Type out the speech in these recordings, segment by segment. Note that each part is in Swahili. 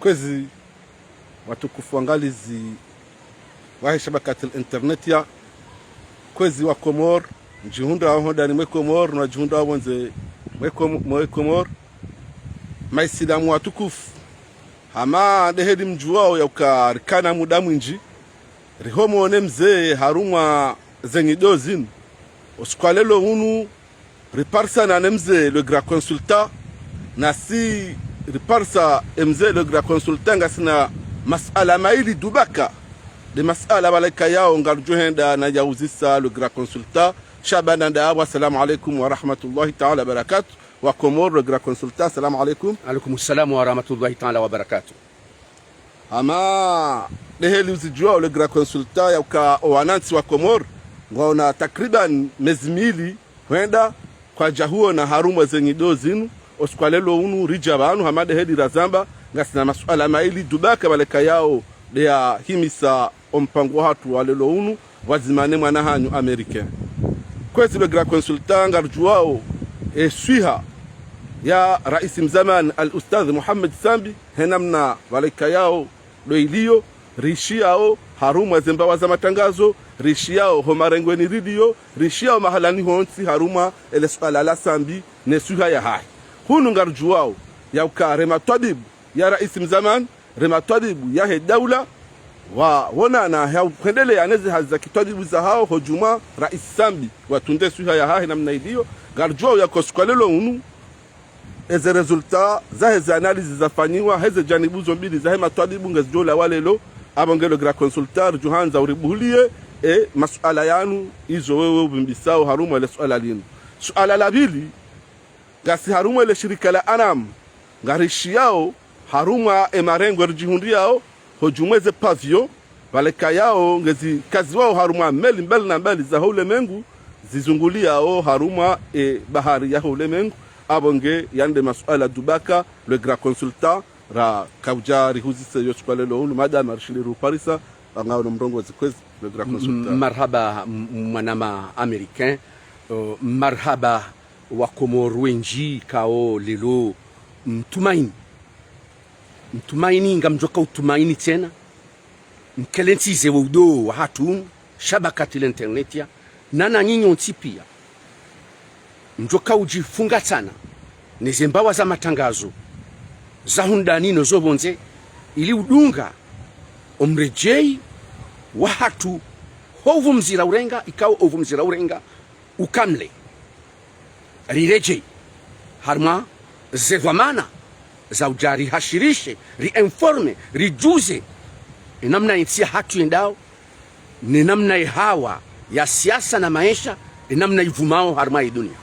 kwezi watukufu angalizi wa shabakati internet ya kwezi wa Komor njihunda wa honda ni mwe Komor na jihunda wanze mwe Komor maisilamu watukufu hama dehedi mjuwao ya ukarikana muda mwinji rihomo ne mzee haruma zengidozin oskwalelo hunu riparsa na mzee le grand consultant na si riparsa mzee le grand consultant ngasina masala maili dubaka de masala balaka yao ngarjuhenda na yauzisa le grand consultant Shabana da wa salamu alaykum wa rahmatullahi ta'ala barakatuh wa Komor le grand consultant salamu alaykum alaykum salam wa rahmatullahi ta'ala wa barakatuh. Ama deheli uzijua le grand consultant ya uka wanansi wa Komor ngaona takriban mezimili wenda kwa jahuo na haruma zenye dozinu oskwalelo unu rijabanu hamade hedi razamba ngasina masuala maili dubaka baleka yao ya himisa ompango hatu walelo unu wazimane mwana hanyu americain kwezi le grand consultant ngarjuao suiha ya rais mzaman al-ustadh Muhammad Sambi henamna baleka yao doilio rishiao haruma zembawa za matangazo rishiao homarengweni radio rishiao mahalani honsi haruma ele swala la Sambi nesuha ya hai hunu ngarjuao ya ukarema tadibu ya rais mzaman rema tadibu ya he daula wa wona na ya kwendele ya nezi haza kitadibu za hao hojuma rais Sambi watunde suha ya hai namna hiyo ngarjuao ya koskwalelo unu eze resulta za heze analizi zafanyiwa heze janibuzo mbili za hema tadibu ngezjola walelo abongelo grand consultant juhanza uribuhulie masuala yanu izo wewe ubimbisao haruma ile suala linu suala la pili gasi haruma ile shirika la Anam ngarishiao haruma marengo rjihundiao hojumeze pavio baleka yao ngezi kazi wao haruma meli mbali na mbali za hule mengu zizunguliao haruma bahari ya hule mengu abonge yande masuala dubaka le grand consultant ra kaujari huzise yosukwalelo hulu madama arshiliru parisa ngao no mrongo zikwezi le grand consultant. Marhaba mwanama americain, marhaba wa Komor wenji kao lelo mtumaini ngamjoka utumaini tena mkelentize wudo wa hatu shabakati internet ya nana nyinyo ntipia njoka ujifunga sana nezembawa za matangazo za hundani nozobonze ili udunga omrejei wa hatu hovu mzira urenga ikao hovu mzira urenga ukamle rirejei harma zedwamana za ujari hashirishe riinforme rijuze namna insia hatu endao ni namna hawa ya siasa na maisha namna ivumao harma ya dunia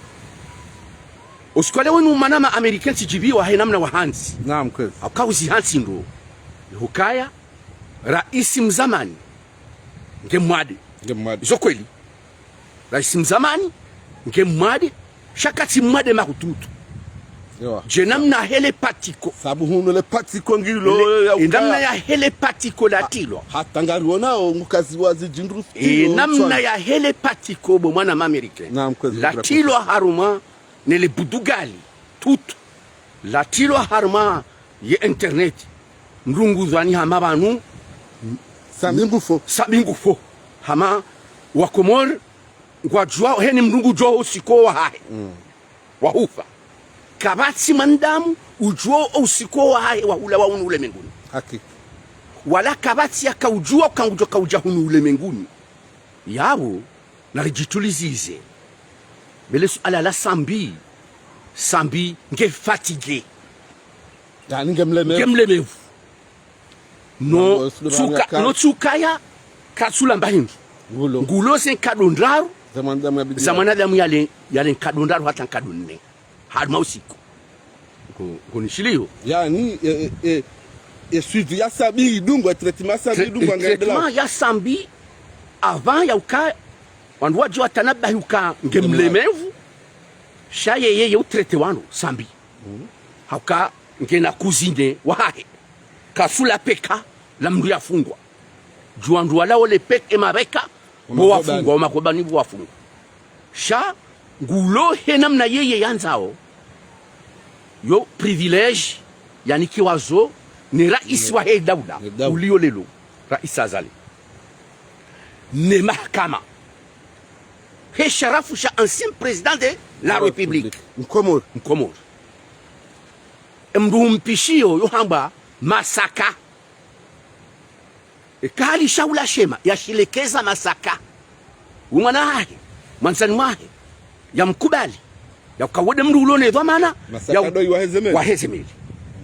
usikwale wenu manama american sijibiwa hai namna wahanzi naam kweli akauzi hansi ndo hukaya rais mzamani ngemwade zo kweli rais mzamani ngemwade shakati mwade makututu je namna hele patiko sabu hunu le patiko ngilo ya namna ya hele patiko latilo hata ngarionao ngukazi wazi jindru namna ya hele patiko bo mwana american naam kweli latilo haruma nele budugali tutu latilo harma ye internet mrungu zwani hama banu sabingufo hama wa Komor ngwajwa heni mrungu jo usiko wa hai wahufa kabati mandamu ujua usiko wa hai wa ula wa ule menguni hakika wala kabati akaujua kangujoka ujahunu ule menguni yabo na rijitulizize bele ala la Sambi nge fatigué yani ngemlemevu no tsukaya katsula mbahindu ngulo sen kadondraru zamana damu yale kadondraru hata kadonne harma usiku kunishilio yani suivi ya Sambi dungo traitement Sambi dungo ngedela ya Sambi avant ya uka wanwa jwa tanabahi uka ngemlemevu shaye yeye utrete wano Sambi hauka ngena kuzine wahe kasula peka la mndu yafungwa juandu wala ole peke mabeka bo wafungwa makobani bo wafungwa sha ngulo henamna yeye yanzao yo privilege yani kiwazo ni rais wa hii daula ulio lelo rais azali ni mahakama he sharafu sha ancien président de la république Nkomor mndu mpishio yohamba Masaka kali shaula shema yashilekeza Masaka umwana hahe mwansani mwahe ya mkubali ya ukawode mndu ulone dhamana Masaka doi wahezemeli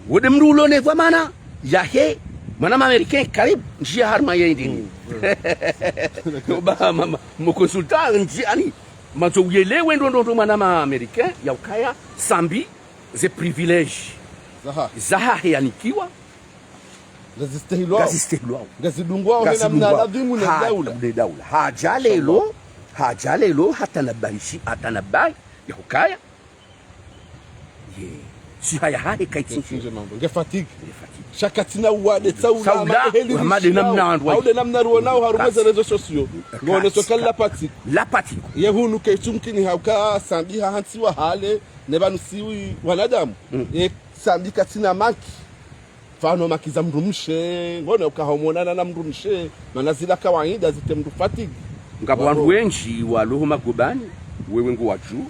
wode mndu ulone dhamana ya he mwana Americain karibu njia harma yendini mama mkonsulta njiani mazo uyelewe ndo mwana Americain ya ukaya sambi ze privilege zaha yanikiwa gazidungwao hena mnaladhimu na daula hajalelo hatanabai ya ukaya si haya hahe kaitsinje mambo ngefatigue shakatina wade tsaula maheli namna aude namna ruonao harumeza rezo sosio ngone sokala la patiko yehunu kaitumkini hauka sambi hantsiwa hale nebanusiwi wanadamu sambi katina maki fano makiza mrumshe ngone ukahomonana na mrumshe maana zila kawaida zitemdu fatigue ngabo wandu wenji waluho magobani wewe ngo waju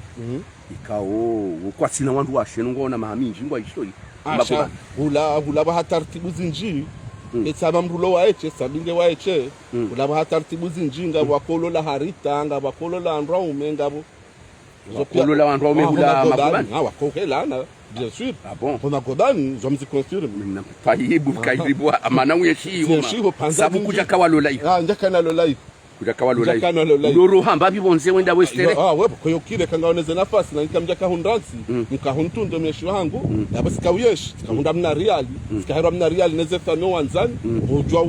ikao kwa sina wandu washenu ngona mahaminji ngo ishoi magobani hula ba hatartibu zinji etsaba mrulo waeche sabinge waeche hula ba hatartibu zinji ngabo wakolo la harita ngabo wakolo la ndraume ngabo wakolo la ndraume hula magobani wakokelana bien sûr. Ah bon? Pour Magodani, je me suis confirmé. Fayibu kairibu amana uyeshiho. Sabu kuja kawalola hivi. Njaka na lola hivi. Kuja kawalola hivi. Ndoro hamba bibonze wenda westere. Wewe kwa kile kangaoneze nafasi na nikamjaka hundansi, nikahuntundo myeshi wangu, na basi kawiyeshi, kahunda mna reali, kahera mna reali nezefa no wanzani, ujwa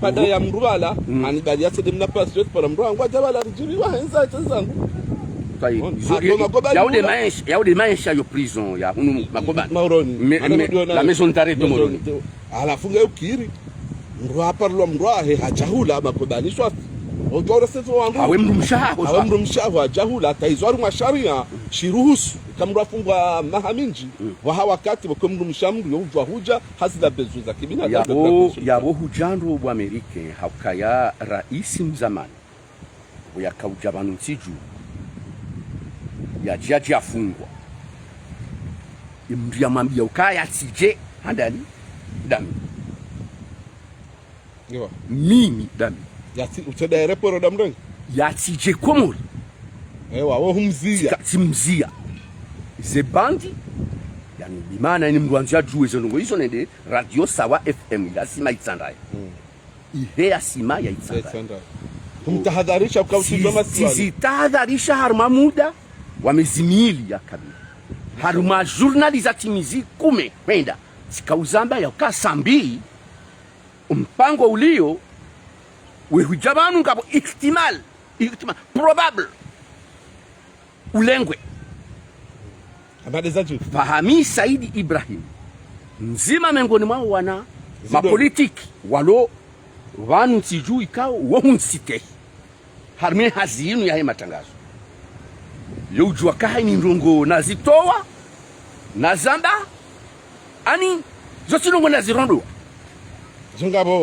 pada ya mruala, anibali yase mna pass rate para mruangu ajabala rijiri wa henza tenzangu. Yaude maisha yo prison ya hunu Magobani Mauroni la maison d'arrêt de Moroni alafunga ukiri mrwa parlo mrwa he hajahula Magobani swafi ojora sezo wangu awe mrumshaho hajahula taizwaru masharia shiruhusu kamrwa fungwa mahaminji wa hawakati bako mrumshamru yojwa huja hasida bezu za kibina yabo hujandro bwa Amerika hakaya rais mzamani ya kaujabanu nsiju ya jaji afungwa imria mambia ukaya tije handani dami ngiwa mimi dami ya uteda airport damrengi ya tije komori wo humzia simzia ze bandi yani bimana ni mrwanzia juwe zongo hizo nende radio sawa FM ya sima itsandai ihe ya sima ya itsandai kumtahadharisha ukautizwa maswali zitahadharisha harma muda wamezimili ya kabila haruma journalist mizi kume wenda sikauzamba ya kasambi mpango ulio wehujabanu ngabo ihtimal probable ulengwe habari za juu Fahami Saidi Ibrahim mzima mengoni mwao wana mapolitiki walo wanu sijui ikao wahunsite harme hazinu ya hii matangazo yojua kaha ni ndongo nazitoa nazamba ani zote ndongo nazirondo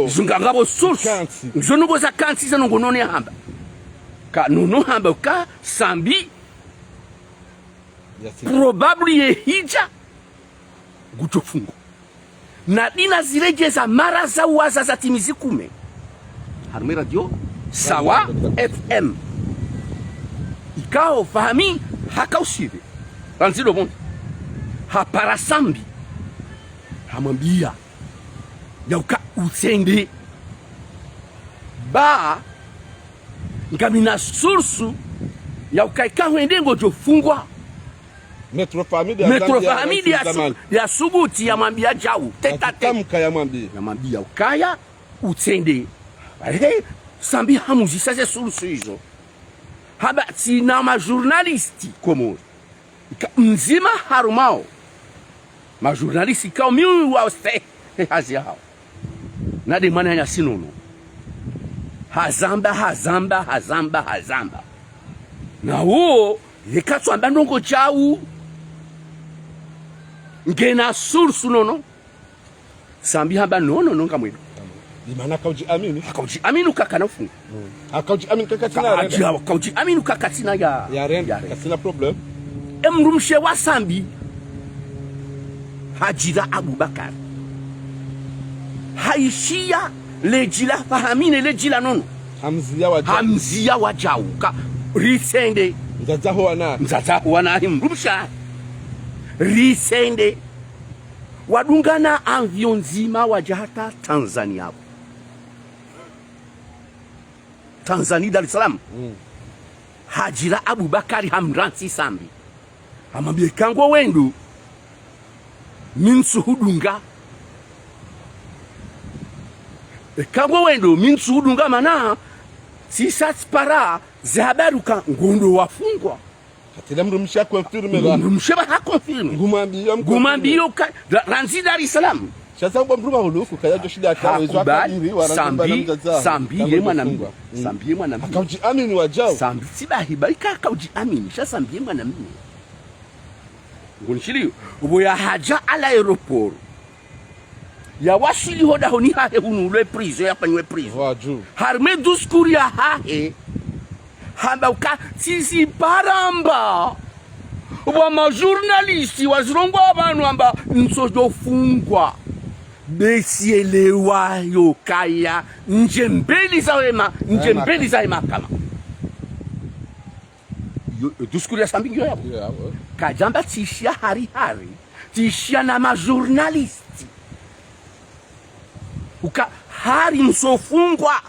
zungabo source zonongo za kansi za ndongo none hamba ka nono hamba ka sambi probably ye hija gutofungo na dina zirejeza mara za waza za timizi kume harme radio sawa FM ikao Fahami hakaushive ranzido bonde haparasambi hamambia yauka utende ba ngamina sursu yauka ikahwende ngojo fungwa Metro Family ya subuti ya mwambia jau tamka ya mwambia ukaya utende sambi hamuzi sasa sursu hizo haba tina ma journalisti komo mzima harumao ma journalisti kao miu wa ste hazi hao na de mana ya sinono hazamba na huo yekatwa mbandongo chau ngena source nono sambi hamba nono nonga mwedu Imana kauji amini aminu kaka na ufunga akauji amini kaka tina renda kauji aminu kaka tina ya renda kasina problem emrumshe wa sambi Hajira Abubakar haishia lejila fahamine lejila nono hamzia wajau ka risende mzazaho wana mrumsha risende wadungana anvyo nzima wajahata Tanzania Dar es Salaam Hajira Abubakari hamransi sambi amambie kangwa wendu minsuhudunga kangwa wendu minsuhudunga mana sisaspara zabaruka ngondo wafungwa katila mrumsha confirme mrumsha ha confirme gumambio ranzi Dar es Salaam shasa kwa mruma huluku kaya joshida kawezo kadiri sambi ye mwanamimi sambi ye mwanamimi akauji amini wajao sambi sibahiba akauji amini shasa sambi ye mwanamimi ngunishiliyo ubo ya haja ala aeroport ya wasili hoda honi hahe hunule prizo ya panywe prizo waju harme duskuri ya hahe hamba uka sisi paramba ubo majurnalisti wazirongo abantu amba nsojo fungwa besielewa yo kaya njembeli za wema kama duskuri ya sambi ngiyo yabo kajamba tishia hari tishia na majurnalisti uka hari msofungwa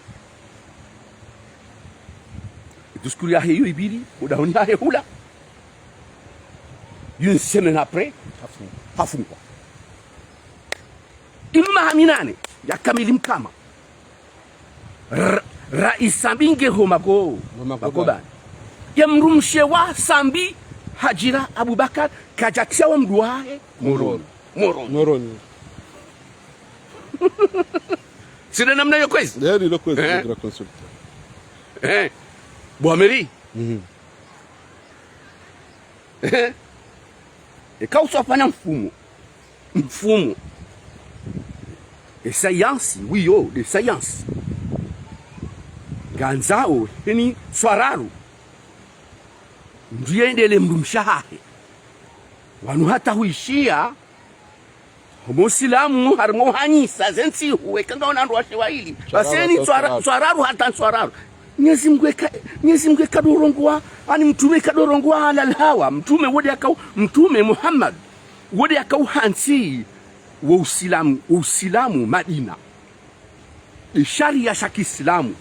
duskuri ya hiyo ibiri udahoni hahe hula une semaine après hafungwa imma haminane ya kamili mkama rais Sambinge homago bani ya mrumshe wa sambi Hajira Abubakar kajatia wa mduahe moroni sina namna yo kwezi ndio ilo kwezi gra consultant Boameri ikausa fanya mfumo de science wiyo de science ganzao hini swararu ndiendele mrumshahe wanu hata huishia Musilamu harimo hanyisa zensi huwe kanga wana ndu washewa hili baseni swararu hata swararu Nyezi mgwe kadorongwa ani mtume kadorongwa ala alhawa mtume Muhammad wode akau hansi wa usilamu Madina sharia ya Kiislamu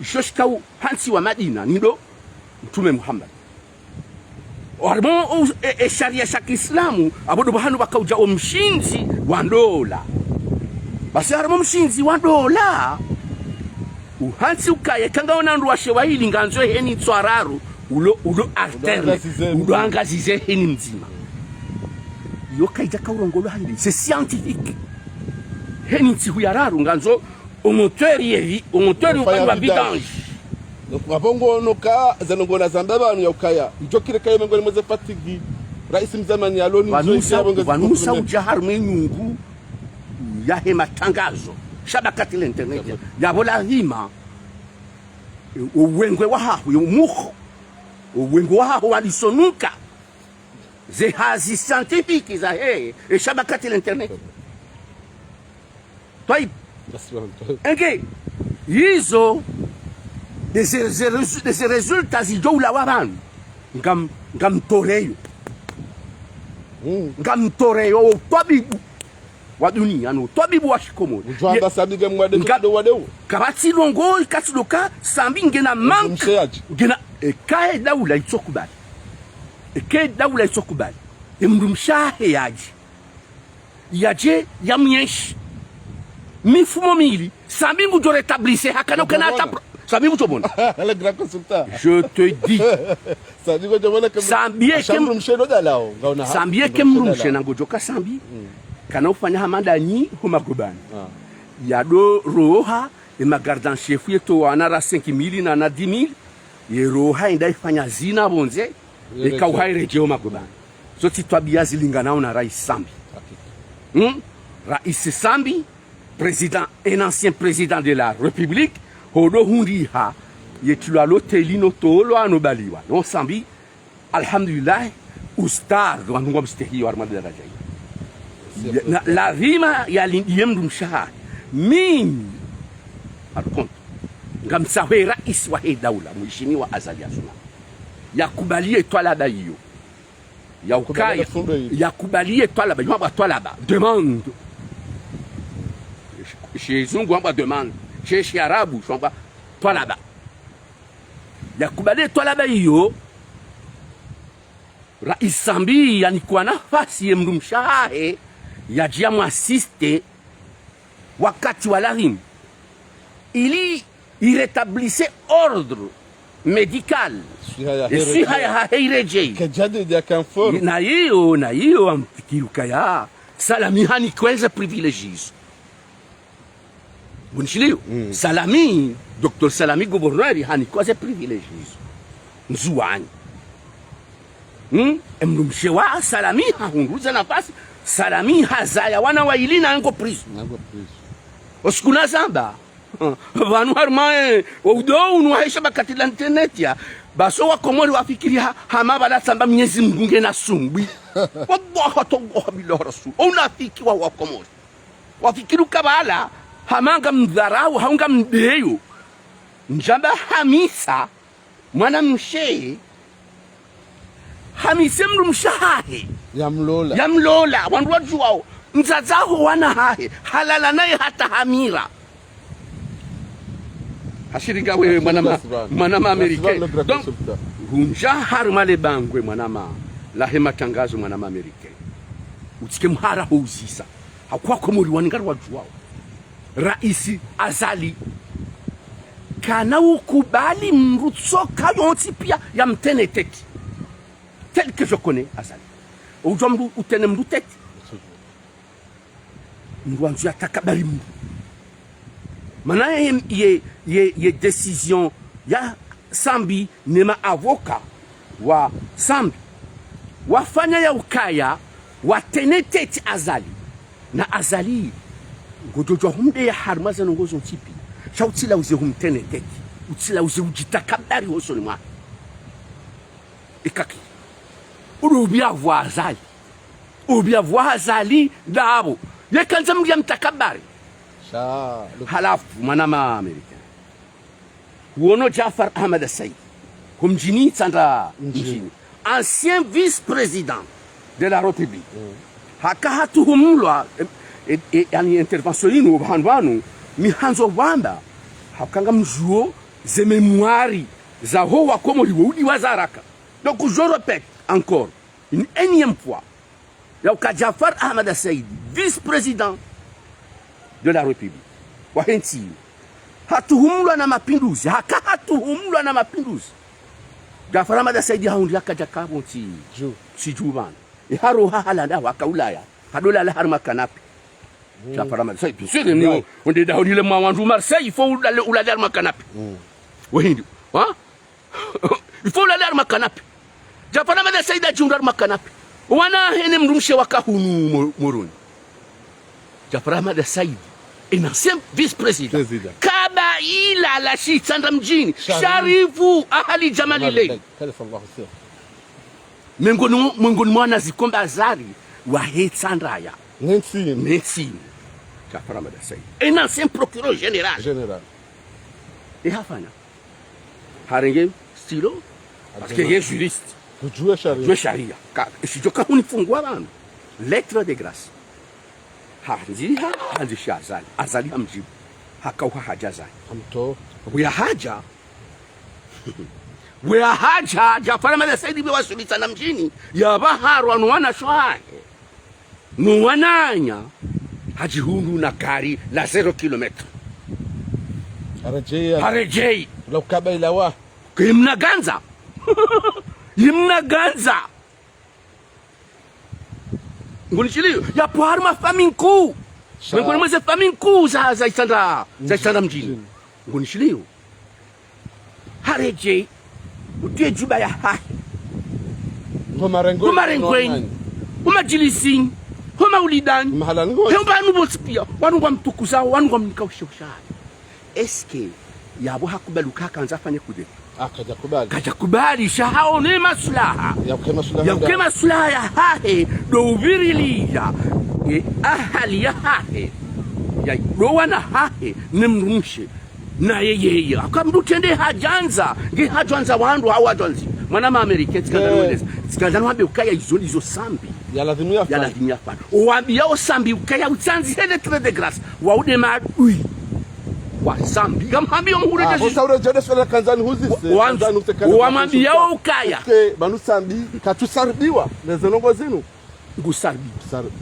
shoshkau hansi wa Madina nido mtume Muhammad warmo sharia ya Kiislamu abodo bahanu bakauja mshinzi wa dola basi harimo mshinzi wa dola uhansi ukaye kanga wana ndu washewa hili nganzo heni tswararu ulo alterne ulo angazize heni mzima yoka ija kaurongolo hili c'est scientifique heni tsihu yararu nganzo omoteur wa vidange wabongo noka zanongona zambaba anu ya ukaya mjokire kayo mengoni mweze fatigi rais mzamani aloni vanusa ujahar menyungu ya hema tangazo shabakati l'internet yabola hima uwengwe wahahu yumuho uwengwe wahahu walisonuka zehazi scientifique za shabakati l'internet toi enge hizo des resultats ijoula wabantu ngamtoreyo twabibu wa dunia no twabibu wa shikomo ujwamba sabiga mwade wadeu kabati longo ikatiloka sambi ngena manka ngena kae daula itokubali emrumshahe yaje yamyeshi mifumo mili sambi ngujo rétablissé hakana kana sambi ngujo bona le grand consultant je te dis sambi ngujo bona kama sambi ke mrumshe na ngujo ka sambi kana ufanya hamanda nyi humagobani yado roha emagardan chef yeto wanara 5000 na 10000 ye roha inda ifanya zina bonze ikauhaire je humagobani so titwabia zilinganao na rais sambi Rais Sambi, un ancien président de la République, hodo hundiha yetulwa lotelino tolo anobaliwa. Non Sambi, alhamdulillah, ustadh wanungo mstehi wa armada daraja. La vima ya yemdu mshahara. Mimi alkonto ngamsawe rais wa daula mheshimiwa Azali Assoumani yakubalie twalaba hiyo ya ukaya yakubalie twalaba yamba twalaba demande chez zungu yamba demande chez arabu yamba twalaba yakubalie twalaba hiyo. Rais Sambi yanikuwa nafasi yemdu mshahe yajia mwasiste wakati wa lahim ili irétablissait ordre médical siha ya hairejei kajadi ya kamfor na hiyo amfikiruka ya Salami hani kweza privilegies bunishilio Salami Dr. Salami gouverneur hani kweza privilegies nzuani emrumshewa Salami hahunduza nafasi Salami hazaya wana wailina ango prison oskuna zamba vanu harmae waudo unuhaisha bakati la internet ya baso wa Komori wafikiria hama bala samba Mwenyezi Mungu ngena sungwi wallahi togo billahi rasul unafiki wa Komori wafikiru kabala hamanga mdharau haunga mdeyo njamba Hamisa mwana mshe Hamise mrumshahe yamlola wandu wajuao mzazaho wana hahe halala naye hata hamira hashirika wewe mwanama Amerika donc hunja harmale bangwe mwanama lahe matangazo mwanama Amerika utike mhara houzisa hakuwa Komori waningari wajuao Rais Azali kana ukubali mrutsoka yonti pia ya mtene teti tel que je connais Azali ujomdu utene mdu teti mwanzu ya takabari mdu mana ye décision ya Sambi nema avoka wa Sambi wafanya ya ukaya watene teti Azali na Azali ngojojo humde ya harmaza nongozo ntipi shautila uze humtene teti utila uze ujitakabari hosoni mwa ikaki urubia vwa Azali ubia vwa Azali dabo yekanza mgia mtakabari halafu mwanama Amerika uono Jafar Ahmed Said kumjini tsanda mjini ancien vice-président de la République hakahatu humulwa yani intervention ino bhanwanu mihanzo wamba hakanga mjuo ze mémoires za ho wa Komori wudi wazaraka. Donc je répète encore une énième fois ya Jafar Ahmed Said vice-président de la République wahensi hatuhumulwa na mapinduzi hatuhumulwa na mapinduzi Jafar Ahmed Said haundi akajakabo si jubana iharo halanda wakaulaya hadola la harma kanapi Jafar Ahmed Said bien sûr ni on est dans le mwandu Marseille il faut la harma kanapi wahindi il faut la harma kanapi Jafar Ahmed Said ajundar makanapi wana hene mrumshe wakahunu moroni Jafar Ahmed Said un ancien vice-président kabaila la shitsanda mjini Sharifu ahali Jamalilei mengoni mwana zikomba Azari wa hetsandraya Nensini Jafar Ahmed Said un ancien procureur général et hafana harenge stilo parce que est juriste jouer charia si je quand unifungwa bana lettre de grâce hanzi Azali Azali hamjibu hakauha haja zake amto we haja Jafar Ahmed Said wasulita na mjini ya baharu anwana shwahe nuwananya hajihundu na gari la 0 kilometre harejei lau kabaila wa yimnaganza ngunishilio ya poharma faminku ngoni mweze faminku za isanda mjini ngunishilio hareje utie juba ya hahi umarengweni umajilisin homa ulidani mahalani ngo hemba nubo tipia wanu kwa mtukuza wanu kwa mnikausha eske yabo hakubaluka kanza fanye kude kaja kubali shahaone maslaha ya maslaha ya hahe do ubirilia ahali ya hahe ya do wana hahe nimrumshe na yeye akamrutende hajanza hajanza wandu hawajanzi mwana ma american tikazana wabe ukaya izo sambi ya lazimia fa waambia o sambi ukaya utsanzi hele tre de grâce waude ma wa sambi kamhambi omhurete usaure jode swala kanzani huzise wamwambia ukaya banu sambi katusarbiwa nezonongo zinu ngusarbi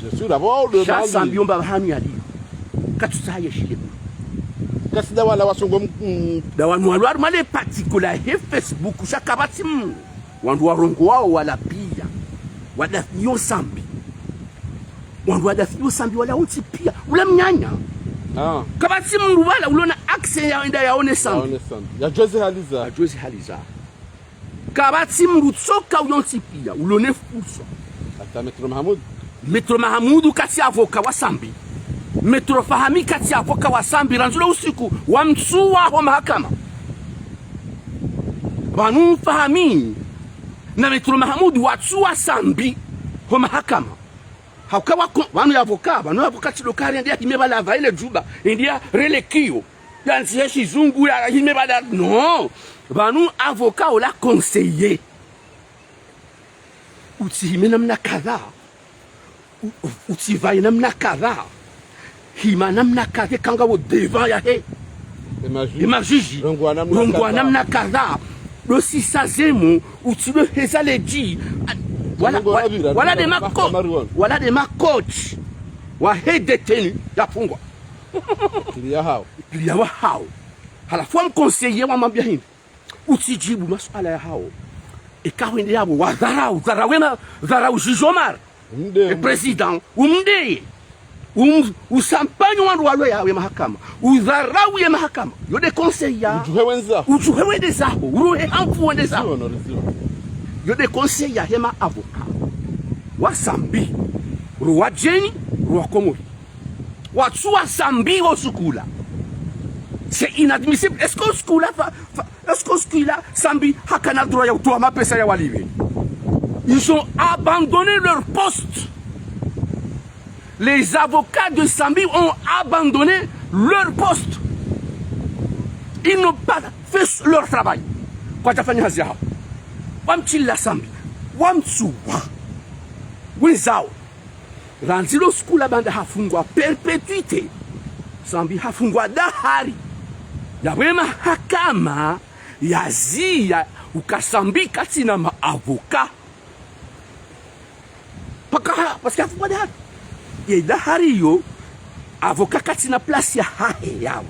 bien sûr d'abord de sambi omba hanu yali katusaye shile kasida wala wasongo da wanu walwaru male particular he Facebook shakabati wandu warongo wao wala pia wadafiyo sambi wandu wadafiyo sambi wala unti pia ula mnyanya kabati mndu wala ulona akse yaenda yaone sambi ya Jose Haliza kabati mndu tsoka uyonti pia ulone fursa ata Metro Mahamudu kati avoka wa sambi Metro Fahami kati avoka wa sambi ranzula usiku wa mtsuwa wa mahakama banu Fahami na Metro Mahamudu watsuwa sambi wa mahakama haukawa wanu ya avoka chidokari ndia himebala vaile juba ndia relekio yanzi heshi zungu ya himebala no banu avoka ola conseiller utihime namna kadhaa utivai namna kadhaa hima namna kadhaa kanga wo devant ya he imajiji rongwa namna kadhaa dosi sazemu utilo hezaleji wala de ma coach wa he detenu ya fungwa kilia wa hao halafu mkonseiller wa mambia hindi utijibu masuala ya hao ikawende yabo wa dharau jijomar president umde usampanyo wandu walwe ya mahakama udharau ya mahakama yode conseiller ujuhe wende zaho uruhe hamfu wende zaho yode conseiller hema avocat wasambi ruwa jeni ruwa komori watsuwa sambi osukula c'est inadmissible. Est-ce que ce qu'il-là sambi hakana droit ya utoa mapesa ya waliwe? Ils ont abandonné leur poste. Les avocats de Sambi ont abandonné leur poste. Ils n'ont pas fait leur travail. Kwa tafanya hazi hao wamchila Sambi wamtsuwa wezao ranzilo skula banda hafungwa perpetuité Sambi hafungwa dahari ya wema hakama yazia ukasambi kati na maavoka parce que hafungwa dahari ye dahari yo avoka kati na place ya hahe yao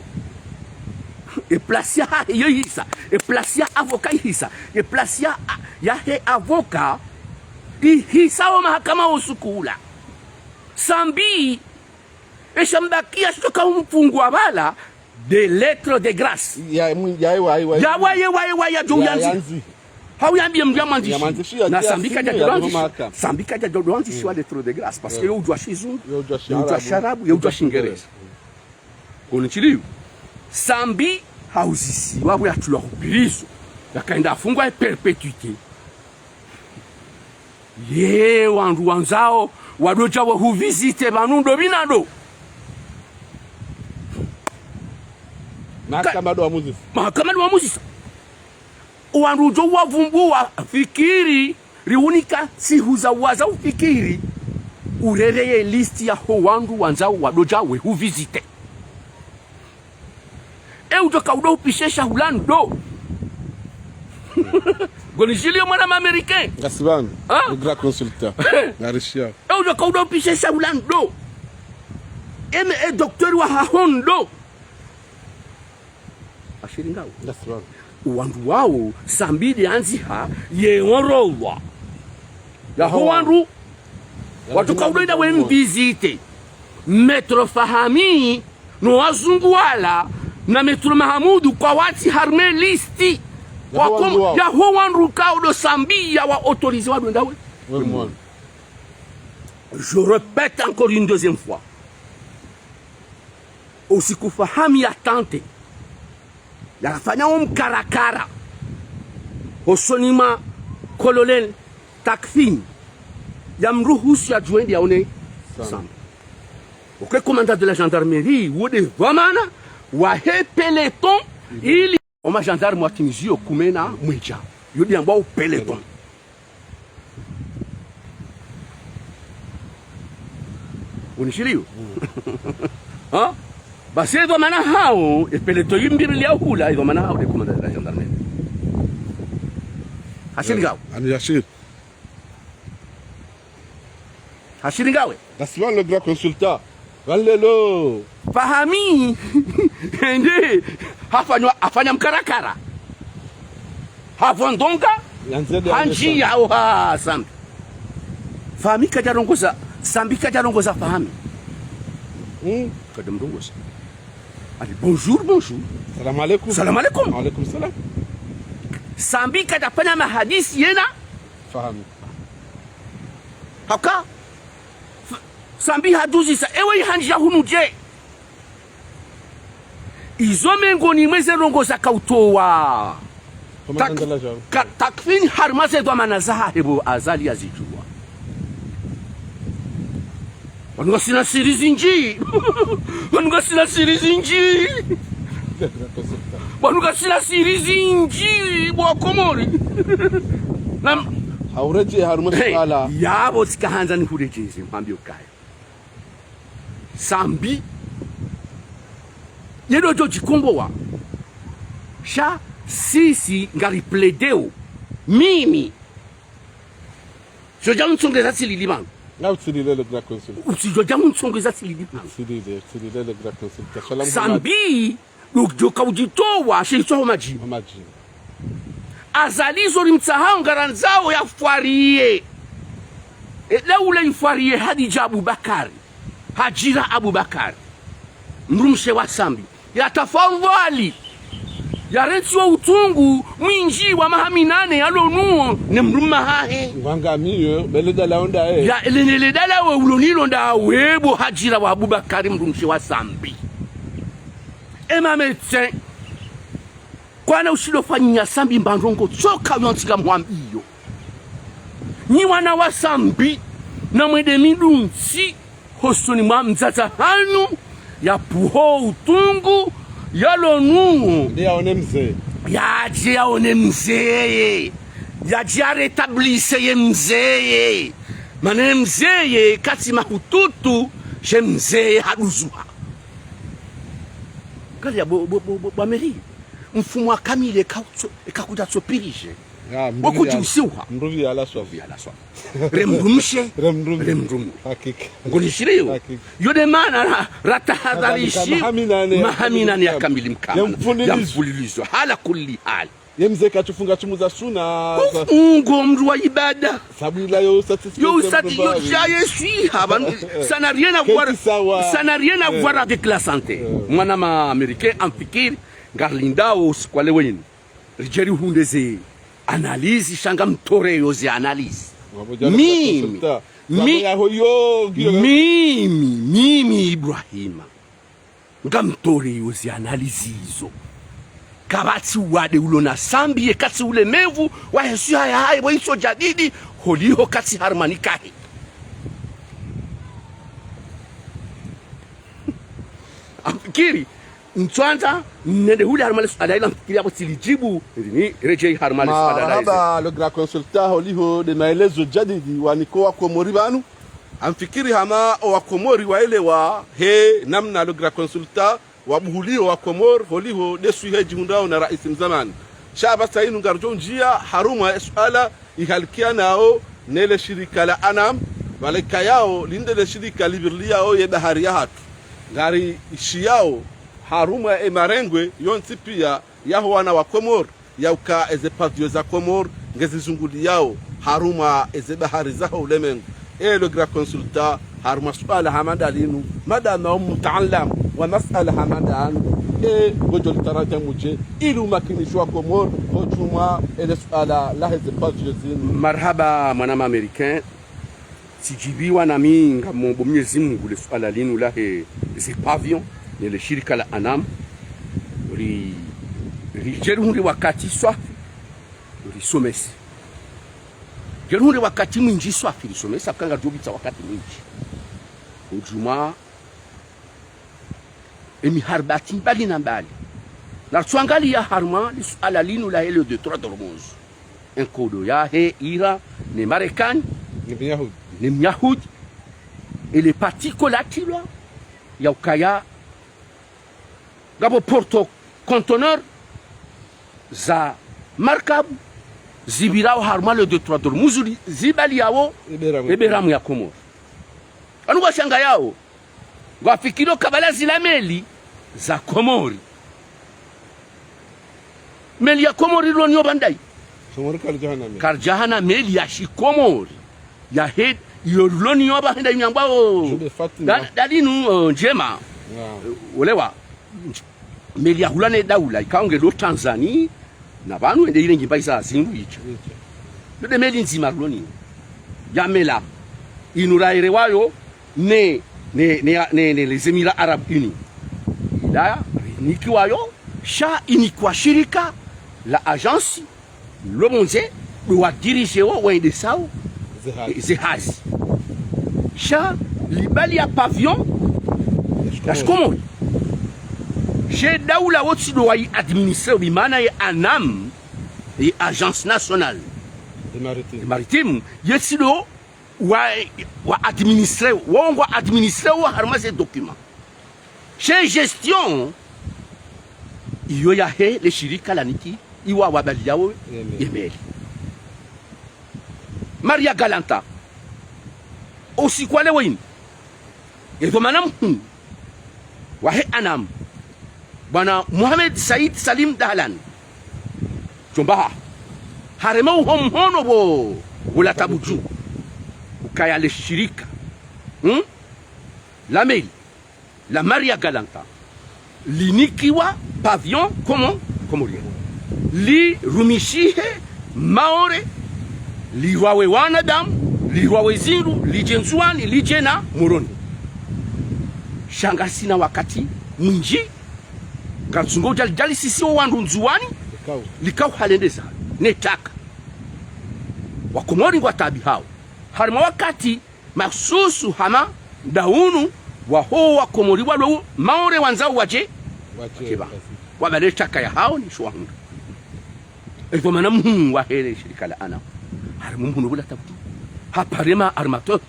e place ya hahe yo hisa e place ya avoka hisa e place ya he avoka hisa wa mahakama usukula Sambi eshambakia shoka mfungwa bala de lettres de grâce ya yanzi hauyambie mwandishi na Sambika ja doanzi shwa lettres de grâce parce que yo ujwa shizungu yo ujwa sharabu yo ujwa shingereza kunichiliu Sambi hauzisi wawe atulwa kupilizo yakaenda afungwa perpetuité ye wandu wanzao wadoja wa huvisite banundo binado mahakama wa muzisa wandujo wavumbua fikiri riunika sihuza waza ufikiri urereye listi ya ho wandu wanzao wadoja we huvisite utoka udo upishesha hulando Gonijili mwana Americain. Gasban, le grand consultant. Narishia. Utoka udo upishesha hulando docteur wa hahondo ashiringao Gasban. Wandu wao Sambidi anziha ye ngorolwa ya ho wandu watoka udo ida wen visite Metro Fahami no wazungu wala na Metro Mahamudu kwa wati harme listi ya ho wandu kaudo Sambi ya wa autorize wadu ndawe Je répète encore une deuxième fois, usikufahamu ya tante yafanya mkarakara hosonima kolonel Takfin yamruhusu ya juendi yaone Sambi. Ok, commandant de la gendarmerie wode vamana wahe peloton ili oma gendarme wa Tunisie kumena mweja yodi ambao peloton unishiliyo ha basi ndo maana hao peloton yimbiri ya hula ndo maana hao de commandant de la gendarmerie hashiringawe ani yashir hashiringawe Nasima le grand consultant Walelo fahami ende afanya mkarakara havondonga hanji yao ha Sambi fahami kajarongoza Sambi kajarongoza fahami kadamrongoza ali bonjour salam alaikum alaikum salam Sambi kajafanya mahadisi yena fahami haka Sambi haduzisa ewe hanji ya hunuje izo mengoni mweze rongoza kautowa Takfin harmaze dwa manazaha hebo azali azijua wanuga sina siri zinji wanuga sina siri zinji wanuga sina siri zinji bwa Komori haureje harmaze ala yabo tikahanza ni hurejeze mpambi ukayo Sambi yedo jo jikombowa sha sisi ngari pledeo mimi joja mtsongeza sililiman na utsilile le grand consultant usijoja mtsongeza sililiman utsilile le grand consultant Sambi jo kaujitowa shitwa maji azalizo limtsahau ngaranzao ya fwarie laula ifwarie Hadija Abubakari Hajira Abubakari mrumshe wa Sambi yatafadhali yaretwa utungu mwinji wa mahaminane yalonuo ne mruma hahe wanga miyo beleda laonda ya elenele dala we ulonilo nda webo Hajira wa Abubakari mrumshe wa Sambi emametse kwana usilofanyia Sambi mbandongo choka yontika mwambiyo ni wana wa Sambi na mwede midunsi hosoni mwa mzata hanu ya puho utungu yalonu yaone mzee yaje yaone mzee yaje aretablise ye mzee mane mzee kati mahututu je mzee haduzuha kali ya bo meri mfumo wa kamile ekakuja tsopirije wakujusiwa mruvi ala swa remrumshe hakika ngolishiriyo yode mana ratahadharishi mahaminani ya kamili mkama ya mfulilizo hala kulli hali ye mzee kachufunga chumu za suna ngo mru wa ibada sabila yo sati yo jaye suis ça n'a rien à voir avec la santé mwana ma américain amfikiri ngarlindao sikwale wenye rijeri hundeze analyse shanga mtore yoze analyse mimi Ibrahima ngamtore yoze analyse hizo kabati wade ulona Sambi kati ule mevu wa Yesu haya boiso jadidi holiho kati harmanikahi amfikiri Mtwanta nende huli harmali adaila mfikiria hapo tilijibu ni rejei harmali adaila haba le grand consultant holiho de maelezo jadidi waniko wa Komori banu amfikiri hama wa Komori wa ile wa he namna le grand consultant wa buhulio wa Komor holiho desu heji hundao na rais mzamani shaba sainu ngarjo njia haruma suala ihalikia nao nele shirika la Anam malaika yao linde le shirika libirlia o ye bahari ya hatu ngari ishi yao haruma emarengwe yonti pia yaho wana wa Komor yauka eze patio za Komor ngezi zunguli yao haruma eze bahari zao ulemengu le grand consultant haruma suala hamada linu madama mutaallam wa mas'ala hamada gojo litaraja muje ilu makinishwa Komor hojuma ele suala la eze patio zinu marhaba mwanama americain tijibiwa na minga mombo Mwenyezi Mungu le swala linu la he pavillon ni le shirika la Anam jeruhuri wakati swafi somesi jeruhuri wakati mwinji swafi somesi akanga jobita wakati mwinji ujuma harbati mbali na mbali na tuangalia harma li swala linu la hele de trois d'Ormuz enkodo ya he ira ni Marekani ni Myahudi ile particularly ya ukaya gabo porto conteneur za markabu zibirao harma le de trois d'Ormuz zibali yao eberamu ya Komoro anu washanga yao wafikiro kabala zila meli za Komori meli ya Komori lonyo bandai karjahana meli ya shikomori ya head yorloni yoba henda nyambao dalinu njema olewa meli ya hulane daula ikaonge lo Tanzania na banu ende ile ngimba isa zindu yicho de meli nzima loni ya mela inuraire wayo ne les Émirats Arabes Unis ila nikiwayo sha inikwa shirika la agence le monde doit diriger au de sao zehazi sha libali ya pavillon yashkomo she daula wotsi do wa administrer bi mana ya Anam et agence nationale maritime yetsido wa administrer wa administrer wa harma ces documents chez gestion iyo ya he le shirika la niki iwa wabali yao yemeli Maria Galanta aussi kwa lewe ini eto manam wa he Anam bwana Mohamed Said Salim Dahlan chomba harema homhono bo wala tabuju ukaya le shirika la meli la Maria Galanta linikiwa pavillon komorien li rumishihe maore li wawe wanadamu li wawe zindu li jenzuani li jena moroni shangasi na wakati mwinji katsungo jali sisi wandu nzuani likau halendeza netaka wakomori kwa tabi hao harima wakati masusu hama daunu waho wakomori walo maore wanzao waje wabale chaka ya hao ni shwahunga eto mana wa hele shirika la Anam harima mhunu wala tabu haparema armateur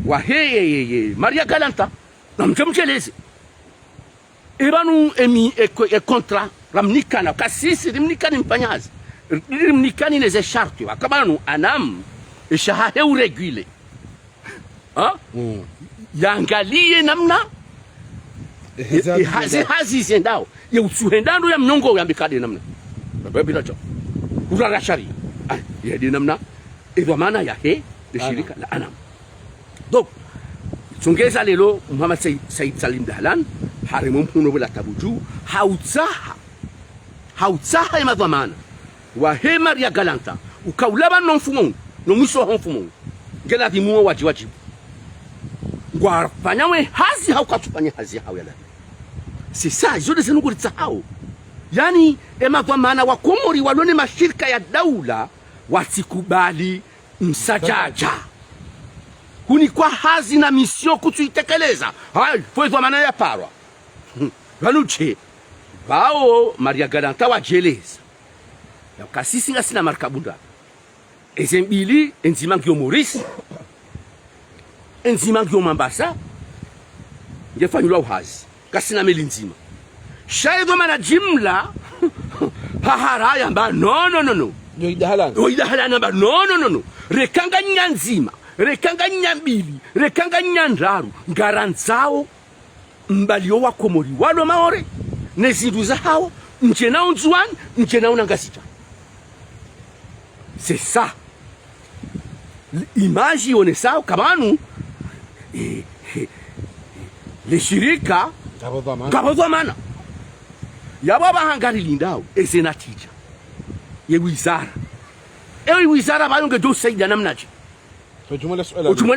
wa he Maria Galanta na mcheleze ibanu emi e contrat ramnikana kasisi rimnikani mpanyazi rimnikani neze sharti wakabanu Anam ishahahe uregule yangalie namna hazi zendao ya usuhendano ya mnyongo ya mbikade namna babila cho urara sharia ya di namna eva maana ya he de shirika la Anam donc tungeza lelo Muhammad Said Salim Dahlan harimu mpuno bila tabuju hautsaha ya madhamana wa he Maria Galanta ukaulaba no mfumo no mwisho wa mfumo ngela dimuo wajibu ngwa fanyawe hazi haukatufanya hazi hao yala sisa zote zenukuritsa hao yani emadhamana wa Komori walone mashirika ya daula wasikubali msajaja huni kwa hazi na mission kutuitekeleza hai fwezo maana ya parwa waluche bao Maria Galanta wajeleza ya kasisi ngasina markabunda ezembili enzima ngyo Maurice enzima ngyo Mambasa ngefanyulwa uhazi kasina meli nzima shaido mana jimla haharaya mba no yoidahalana mba no rekanga nyanzima rekanga nyambili rekanga nyandaru ngaranzao mbalio wa Komori walo maore neziduza hao njena unzuan njena unangasita c'est ça l'image ionesao kamanu le shirika kabodhamana yababa hangari lindao ezenatija ye wizara bayo ngedo saida namnaje ujumla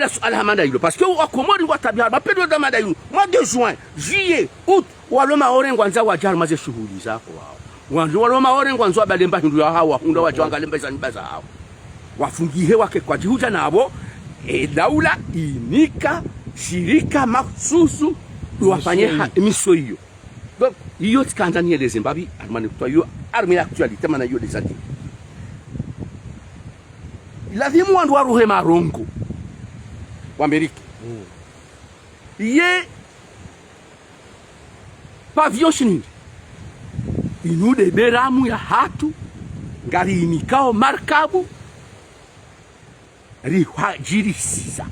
suala hamanda hilo parce que wa Komori wa tabia ba pedo da manda hilo mois de juin juillet août walo maorengo anza wa jar maze shughuli zako wao wanzo walo maorengo anzo balemba hindu ya hawa hunda wa jwanga lemba za nibaza hao wafungihe wake kwa jihuja nabo daula inika shirika mahsusu wafanye miso hiyo donc hiyo Tanzania les Zimbabwe armani kwa hiyo arme actualité mana hiyo des années lazima wandu waruhe marongo wa Amerika ye pavillon shinini inude beramu ya hatu ngari inikao markabu rihajirisiza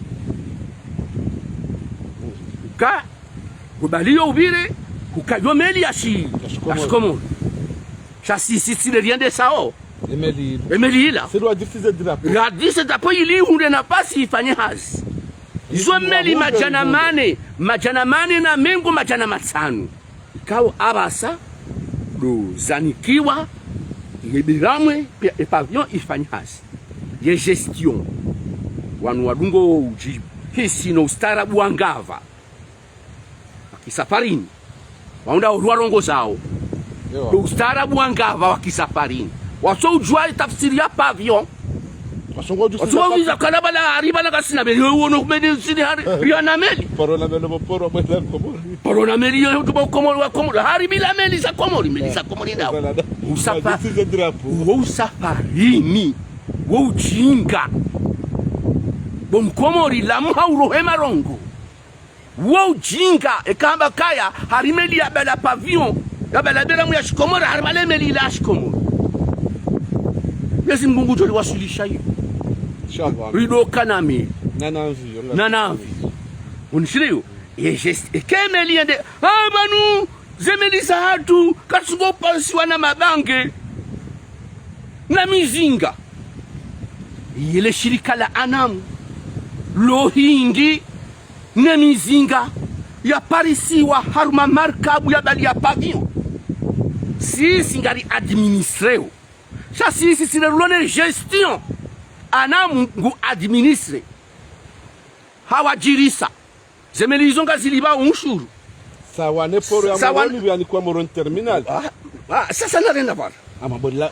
ka kubalio ubire kukajomeli ashikomo chasi sisi rien de sao Emeli là. C'est doit dire ces drapeaux. La dit c'est drapeau il est où n'a pas si fanye hazi. Izo meli majana mane na mengo majana matano. Ikao abasa do zanikiwa yebiramwe e pavillon ifanye hazi. Ye gestion. Wanu wadungo ujibu. Hisi no ustarabu wangava. Akisafarini. Waunda uruwarongo zao. Do ustarabu wangava wakisafarini. Waso ujua tafsiri ya pavillon. Waso wiza kalaba la ariba la kasina meli. Wono kumeni sini hari. Ria na meli. Parona meli moporo mwela Komori. Parona meli yo tubo Komori wa Komori. Haribi la meli za Komori. Meli za Komori nao. Usafarini. Ujinga. Bom Komori la muha urohema rongo. Ujinga. Ekamba kaya harimeli ya bela pavillon. Ya bela bela mu ya shikomori. Harimale meli la shikomori. Yezi Mungu joli wasulisha hiyo. Inshallah. Rido kanami. Nanavi. Unishiriyo. Kemeli ende. Banu. Zemeli sahatu. Kasugo pansi wana mabange. Na mizinga. Yele shirika la Anamu. Lohingi. Na mizinga. Ya parisi wa haruma markabu ya bali ya pavillon. Sisi ngari administreo. Chasi si le gestion Anamu ngu administre hawajirisa zemelizonga ziliba unshuru sawa ne poro ya mwani biani kwa moron terminal ça n'a rien à voir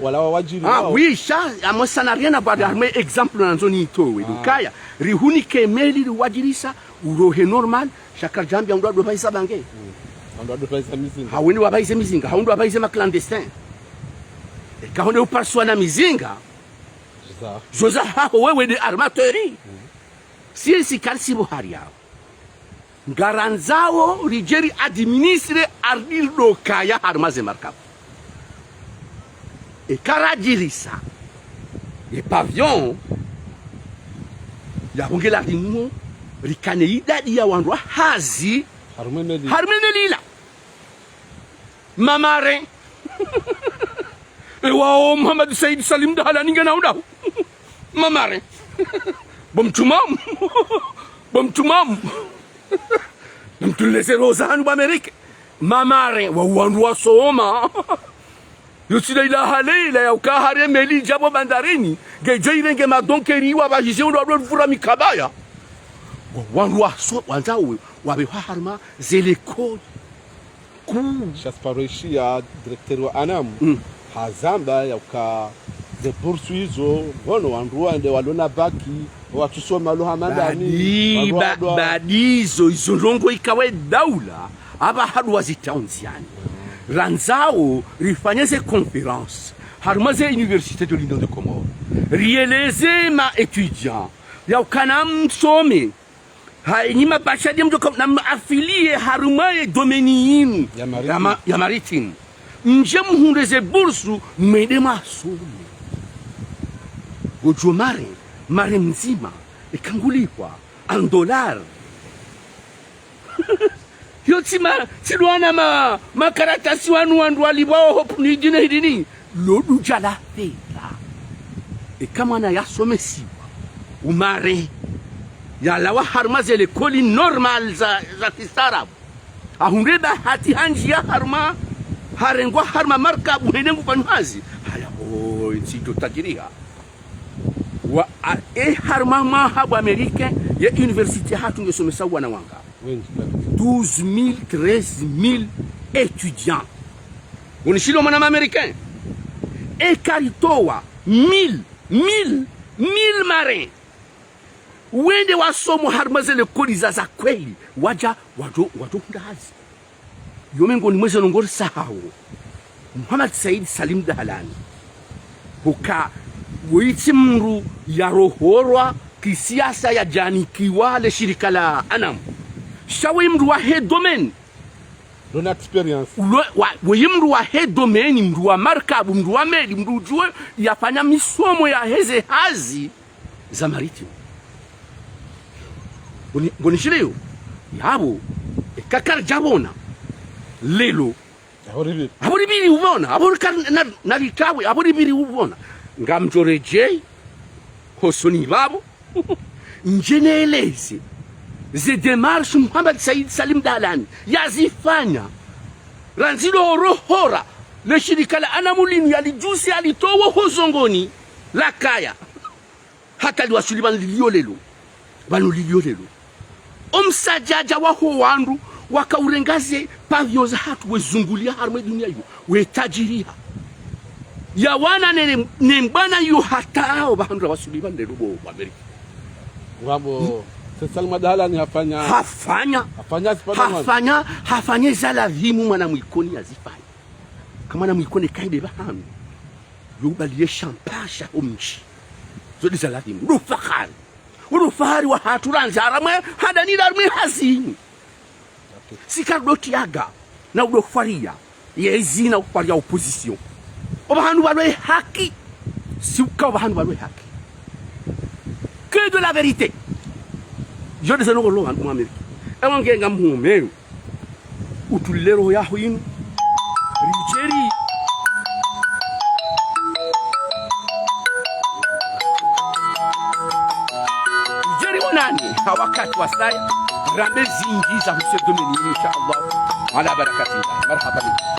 wala wajiri oui ça n'a rien à voir mais exemple na zoni towe dukaya rihuni kemeli wajirisa urohe normal shaka jambi ndo do baisa bange ndo do baisa mizinga hawini wabaise mizinga ndo wabaise ma clandestin kahonde upaswa na mizinga Joza hao wewe ni armateri si kalsi buhari yao ngaranzao rigeri administre arnildo kaya harmaze markab e karajirisa e pavillon ya hongela ringo rikane idadi ya wandu hazi harmenelila mamare Ewa Muhammad Said Salim dahala ninga na udaw. Mamare. Bomtumam. Namtulese rozanu ba Amerika. Mamare wa wandu wa soma. Yusida ila halela ya ukahare meli jabo bandarini. Gejeire nge madonkeri wa bajise ndo ado fura mikabaya. Wandu wa so wanzawe wabe harma zelekoli. Ku chasparoishi ya directeur wa Anamu. Hazamba ya uka de poursuizo bono wandu ande walona baki watusoma lo hamadani badizo izolongo ikawe daula aba hadu wazitaunziani ranzao rifanyeze conférence harmaze université de l'Union de Comores rieleze ma étudiant ya ukanam some hainima bashadi mjoko na affilié harumaye domaine ya maritime nje muhundeze bursu mede masumi gojomare mare mzima ikangulikwa $1 yotima silwana makaratasi wanu wandu walibao hopu ni jine hidini lodu jala fela kama na yasomesiwa umare yalawa harmaze le koli normal za kisarabu ahundeba hati hanji ya harma harengwa harma markabu henengu panuhazi haya nsito tajiria wa harmama habu Amerika ya university hatu ngesomesa wana wanga 12 000 13 000 étudiants unishilo mwana américain et karitowa 1000 marins wende wasomo harmazele koliza za kweli waja wado ndazi yomengo ni mweze nongori sahau Muhammad Said Salim Dahlani huka witi mru ya rohorwa kisiasa ya janikiwa le shirika la Anam shawe mru wa he domain don experience we mru wa he domain mru wa markabu mru wa meli mru jue yafanya misomo ya heze hazi za maritime bonishileo yabo kakar jabona lelo aboribiri ubona aborikar na bikawe aboribiri ubona ngamjoreje hosoni babo njeneleze ze démarche Muhammad Said Salim Dahlani yazifanya ranzilo rohora le shirika la Anamulini yalijusi alitowa hozongoni la kaya hata liwasuli banuliliolelo omsajaja waho wandu wakaurengaze pavyo za hatu wezungulia harme dunia yu wetajiria ya wana nembana yu hatao bahandra wasuli bandelo bo Amerika wabo Salim Dahlani hafanya zalazimu mwana mwikoni azifanya kama na mwikoni kaide bahandu yubalie shampasha umchi zodi zalazimu urufahari wa hatu ranzaramwe hadanira arme hazini sikardotiaga na udofaria yezina ufaria opposition obahandu balwe haki si ukabahandu balwe haki que de la vérité je dis no lo handu Amerika ewange ngamhumero utulero yaho inu rijeri nani wakati wa saya rambe zingi za Hussein Domini insha Allah ala barakatillah marhaba